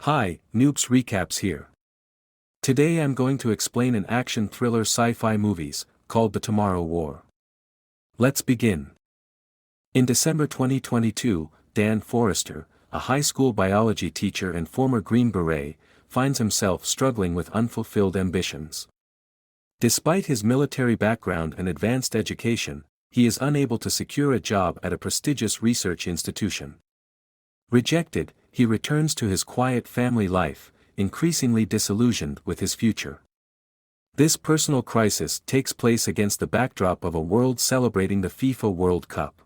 Hi, Noobs Recaps here. Today I'm going to explain an action thriller sci-fi movies, called The Tomorrow War. Let's begin. In December 2022, Dan Forrester, a high school biology teacher and former Green Beret, finds himself struggling with unfulfilled ambitions. Despite his military background and advanced education, he is unable to secure a job at a prestigious research institution. Rejected, he returns to his quiet family life, increasingly disillusioned with his future. This personal crisis takes place against the backdrop of a world celebrating the FIFA World Cup.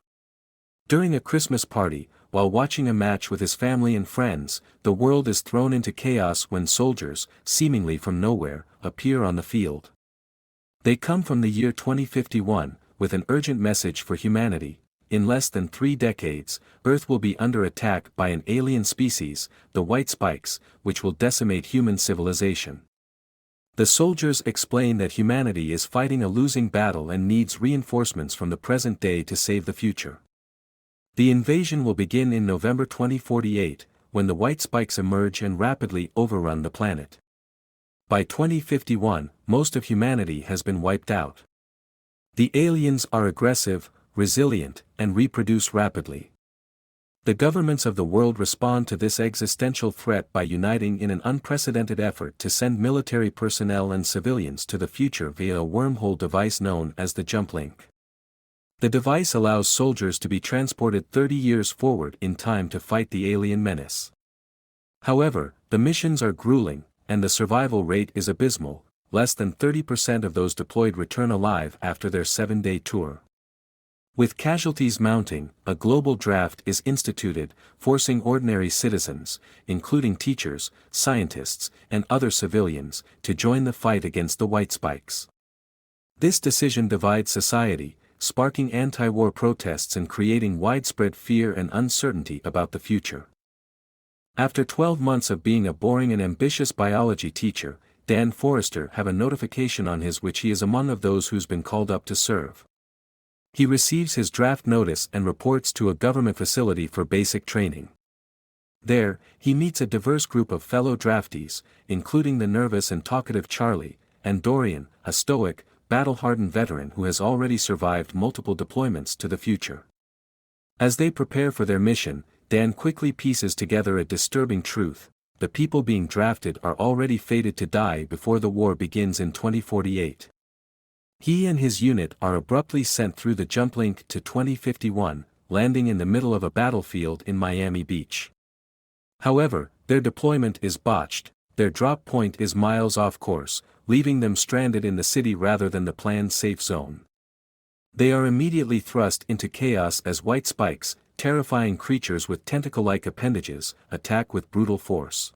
During a Christmas party, while watching a match with his family and friends, the world is thrown into chaos when soldiers, seemingly from nowhere, appear on the field. They come from the year 2051, with an urgent message for humanity. In less than 3 decades, Earth will be under attack by an alien species, the Whitespikes, which will decimate human civilization. The soldiers explain that humanity is fighting a losing battle and needs reinforcements from the present day to save the future. The invasion will begin in November 2048, when the Whitespikes emerge and rapidly overrun the planet. By 2051, most of humanity has been wiped out. The aliens are aggressive, resilient, and reproduce rapidly. The governments of the world respond to this existential threat by uniting in an unprecedented effort to send military personnel and civilians to the future via a wormhole device known as the jump link. The device allows soldiers to be transported 30 years forward in time to fight the alien menace. However, the missions are grueling, and the survival rate is abysmal. Less than 30% of those deployed return alive after their 7-day tour. With casualties mounting, a global draft is instituted, forcing ordinary citizens, including teachers, scientists, and other civilians, to join the fight against the Whitespikes. This decision divides society, sparking anti-war protests and creating widespread fear and uncertainty about the future. After 12 months of being a boring and ambitious biology teacher, Dan Forrester have a notification on his which he is among of those who's been called up to serve. He receives his draft notice and reports to a government facility for basic training. There, he meets a diverse group of fellow draftees, including the nervous and talkative Charlie, and Dorian, a stoic, battle-hardened veteran who has already survived multiple deployments to the future. As they prepare for their mission, Dan quickly pieces together a disturbing truth: the people being drafted are already fated to die before the war begins in 2048. He and his unit are abruptly sent through the jump link to 2051, landing in the middle of a battlefield in Miami Beach. However, their deployment is botched, their drop point is miles off course, leaving them stranded in the city rather than the planned safe zone. They are immediately thrust into chaos as Whitespikes, terrifying creatures with tentacle-like appendages, attack with brutal force.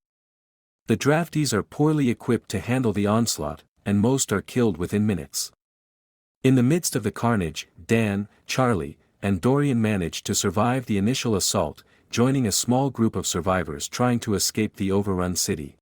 The draftees are poorly equipped to handle the onslaught, and most are killed within minutes. In the midst of the carnage, Dan, Charlie, and Dorian manage to survive the initial assault, joining a small group of survivors trying to escape the overrun city.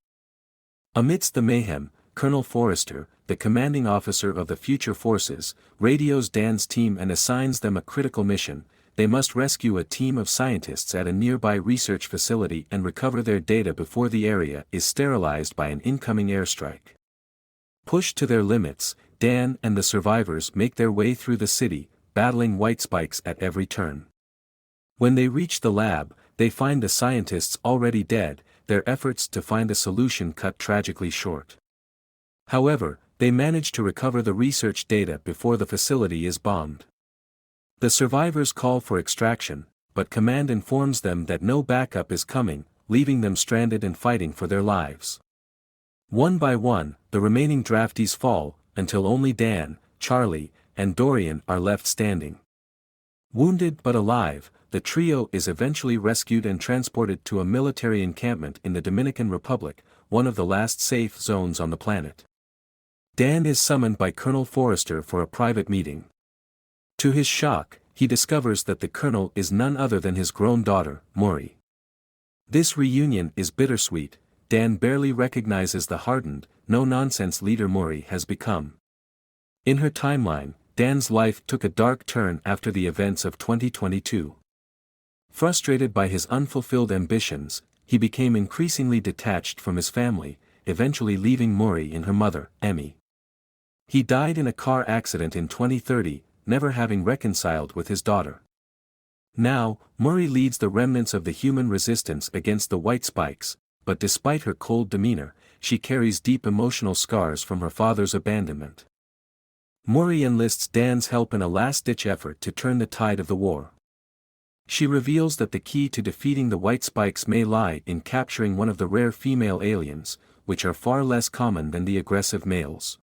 Amidst the mayhem, Colonel Forrester, the commanding officer of the future forces, radios Dan's team and assigns them a critical mission. They must rescue a team of scientists at a nearby research facility and recover their data before the area is sterilized by an incoming airstrike. Pushed to their limits, Dan and the survivors make their way through the city, battling Whitespikes at every turn. When they reach the lab, they find the scientists already dead, their efforts to find a solution cut tragically short. However, they manage to recover the research data before the facility is bombed. The survivors call for extraction, but command informs them that no backup is coming, leaving them stranded and fighting for their lives. One by one, the remaining draftees fall, until only Dan, Charlie, and Dorian are left standing. Wounded but alive, the trio is eventually rescued and transported to a military encampment in the Dominican Republic, one of the last safe zones on the planet. Dan is summoned by Colonel Forrester for a private meeting. To his shock, he discovers that the colonel is none other than his grown daughter, Muri. This reunion is bittersweet. Dan barely recognizes the hardened, no-nonsense leader Muri has become. In her timeline, Dan's life took a dark turn after the events of 2022. Frustrated by his unfulfilled ambitions, he became increasingly detached from his family, eventually leaving Muri and her mother, Emmy. He died in a car accident in 2030, never having reconciled with his daughter. Now, Muri leads the remnants of the human resistance against the Whitespikes, but despite her cold demeanor, she carries deep emotional scars from her father's abandonment. Muri enlists Dan's help in a last-ditch effort to turn the tide of the war. She reveals that the key to defeating the Whitespikes may lie in capturing one of the rare female aliens, which are far less common than the aggressive males.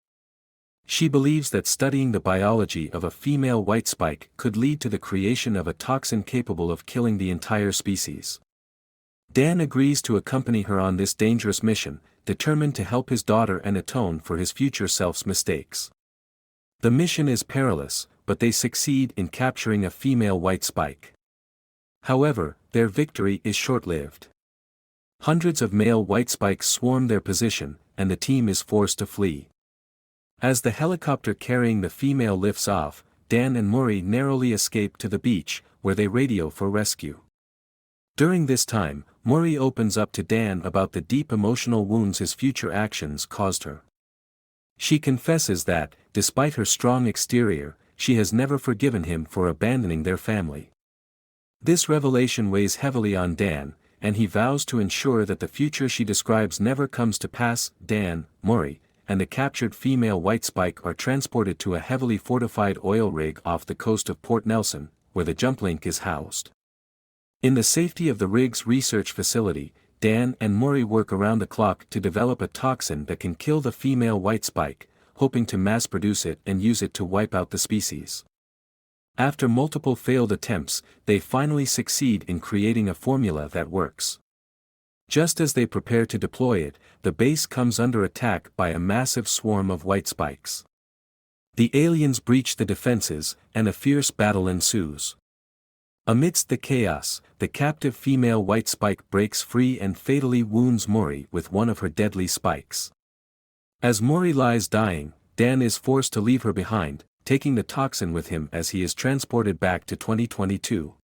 She believes that studying the biology of a female Whitespike could lead to the creation of a toxin capable of killing the entire species. Dan agrees to accompany her on this dangerous mission, determined to help his daughter and atone for his future self's mistakes. The mission is perilous, but they succeed in capturing a female Whitespike. However, their victory is short-lived. Hundreds of male Whitespikes swarm their position, and the team is forced to flee. As the helicopter carrying the female lifts off, Dan and Muri narrowly escape to the beach, where they radio for rescue. During this time, Muri opens up to Dan about the deep emotional wounds his future actions caused her. She confesses that, despite her strong exterior, she has never forgiven him for abandoning their family. This revelation weighs heavily on Dan, and he vows to ensure that the future she describes never comes to pass. Dan, Muri, and the captured female Whitespike are transported to a heavily fortified oil rig off the coast of Port Nelson, where the jumplink is housed. In the safety of the rig's research facility, Dan and Muri work around the clock to develop a toxin that can kill the female Whitespike, hoping to mass-produce it and use it to wipe out the species. After multiple failed attempts, they finally succeed in creating a formula that works. Just as they prepare to deploy it, the base comes under attack by a massive swarm of Whitespikes. The aliens breach the defenses, and a fierce battle ensues. Amidst the chaos, the captive female Whitespike breaks free and fatally wounds Muri with one of her deadly spikes. As Muri lies dying, Dan is forced to leave her behind, taking the toxin with him as he is transported back to 2022.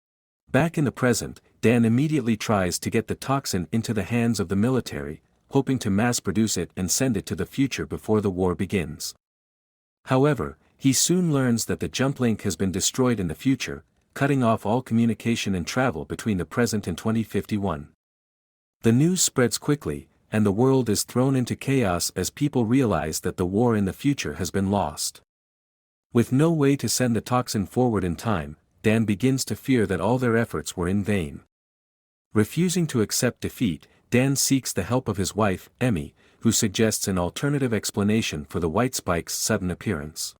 Back in the present, Dan immediately tries to get the toxin into the hands of the military, hoping to mass-produce it and send it to the future before the war begins. However, he soon learns that the jumplink has been destroyed in the future, cutting off all communication and travel between the present and 2051. The news spreads quickly, and the world is thrown into chaos as people realize that the war in the future has been lost. With no way to send the toxin forward in time, Dan begins to fear that all their efforts were in vain. Refusing to accept defeat, Dan seeks the help of his wife, Emmy, who suggests an alternative explanation for the Whitespike's sudden appearance.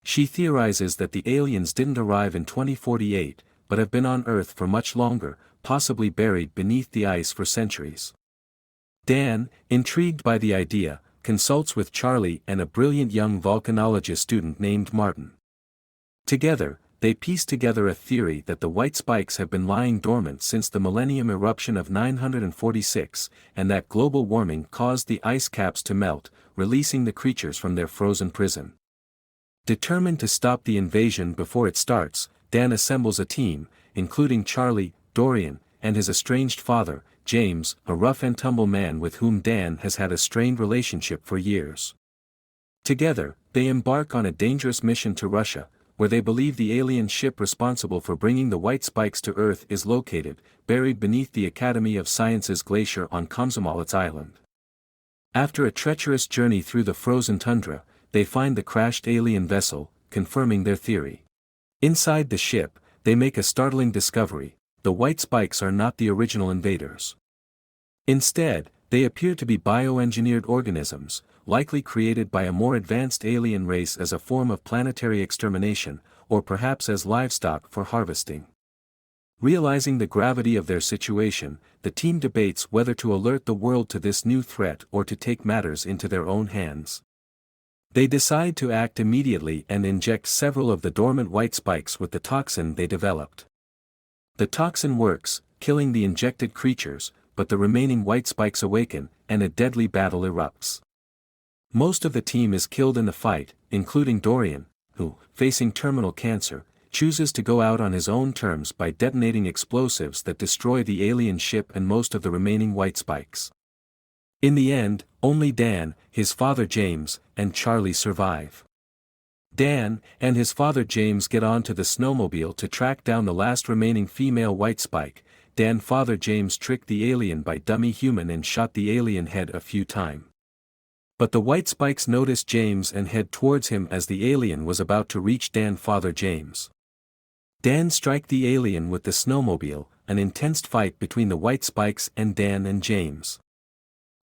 She theorizes that the aliens didn't arrive in 2048, but have been on Earth for much longer, possibly buried beneath the ice for centuries. Dan, intrigued by the idea, consults with Charlie and a brilliant young volcanologist student named Martin. Together, they piece together a theory that the Whitespikes have been lying dormant since the Millennium eruption of 946, and that global warming caused the ice caps to melt, releasing the creatures from their frozen prison. Determined to stop the invasion before it starts, Dan assembles a team, including Charlie, Dorian, and his estranged father, James, a rough-and-tumble man with whom Dan has had a strained relationship for years. Together, they embark on a dangerous mission to Russia, where they believe the alien ship responsible for bringing the Whitespikes to Earth is located, buried beneath the Academy of Sciences glacier on Komsomolets Island. After a treacherous journey through the frozen tundra, they find the crashed alien vessel, confirming their theory. Inside the ship, they make a startling discovery: the Whitespikes are not the original invaders. Instead, they appear to be bioengineered organisms, likely created by a more advanced alien race as a form of planetary extermination, or perhaps as livestock for harvesting. Realizing the gravity of their situation, the team debates whether to alert the world to this new threat or to take matters into their own hands. They decide to act immediately and inject several of the dormant Whitespikes with the toxin they developed. The toxin works, killing the injected creatures, but the remaining Whitespikes awaken, and a deadly battle erupts. Most of the team is killed in the fight, including Dorian, who, facing terminal cancer, chooses to go out on his own terms by detonating explosives that destroy the alien ship and most of the remaining Whitespikes. In the end, only Dan, his father James, and Charlie survive. Dan, and his father James get onto the snowmobile to track down the last remaining female Whitespike. Dan's father James tricked the alien by dummy human and shot the alien head a few times. But the Whitespikes notice James and head towards him as the alien was about to reach Dan's father James. Dan strike the alien with the snowmobile, an intense fight between the Whitespikes and Dan and James.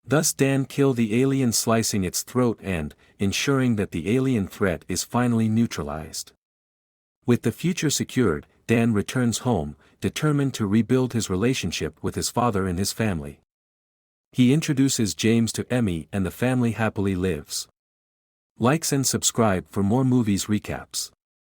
Thus Dan kill the alien, slicing its throat and ensuring that the alien threat is finally neutralized. With the future secured, Dan returns home, determined to rebuild his relationship with his father and his family. He introduces James to Emmy and the family happily lives. Likes and subscribe for more movies recaps.